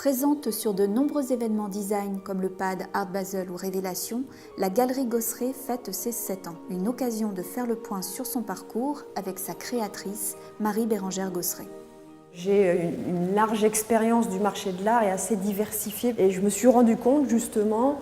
Présente sur de nombreux événements design comme le PAD, Art Basel ou Révélation, la Galerie Gosseret fête ses 7 ans. Une occasion de faire le point sur son parcours avec sa créatrice, Marie-Bérengère Gosseret. J'ai une large expérience du marché de l'art et assez diversifiée. Et je me suis rendu compte justement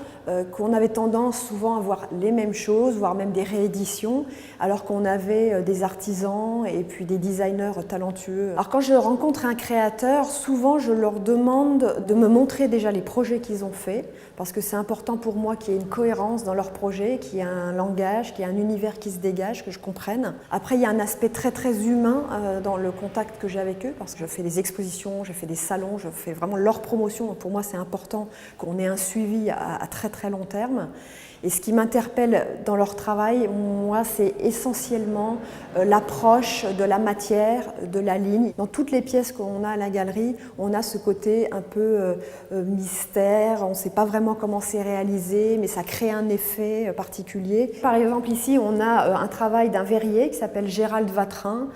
qu'on avait tendance souvent à voir les mêmes choses, voire même des rééditions, alors qu'on avait des artisans et puis des designers talentueux. Alors quand je rencontre un créateur, souvent je leur demande de me montrer déjà les projets qu'ils ont faits, parce que c'est important pour moi qu'il y ait une cohérence dans leurs projets, qu'il y ait un langage, qu'il y ait un univers qui se dégage, que je comprenne. Après, il y a un aspect très humain dans le contact que j'ai avec eux, parce que je fais des expositions, je fais des salons, je fais vraiment leur promotion. Pour moi, c'est important qu'on ait un suivi à très long terme. Et ce qui m'interpelle dans leur travail, moi, c'est essentiellement l'approche de la matière, de la ligne. Dans toutes les pièces qu'on a à la galerie, on a ce côté un peu mystère, on ne sait pas vraiment comment c'est réalisé, mais ça crée un effet particulier. Par exemple, ici, on a un travail d'un verrier qui s'appelle Gérald Vatrin,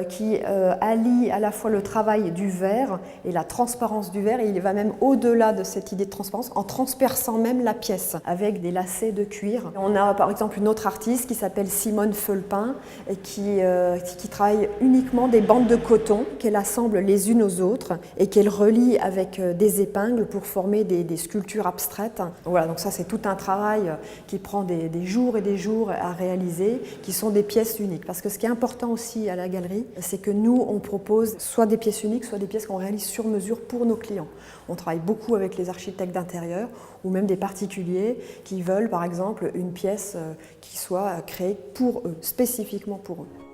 qui allie à la fois le travail du verre et la transparence du verre, et il va même au-delà de cette idée de transparence, en transperçant même la pièce avec des lacets de cuir. On a par exemple une autre artiste qui s'appelle Simone Feulpin qui travaille uniquement des bandes de coton qu'elle assemble les unes aux autres et qu'elle relie avec des épingles pour former des sculptures abstraites. Voilà, donc ça c'est tout un travail qui prend des jours et des jours à réaliser, qui sont des pièces uniques. Parce que ce qui est important aussi à la galerie, c'est que nous on propose soit des pièces uniques, soit des pièces qu'on réalise sur mesure pour nos clients. On travaille beaucoup avec les architectes d'intérieur ou même des particuliers qui veulent par exemple une pièce qui soit créée pour eux, spécifiquement pour eux.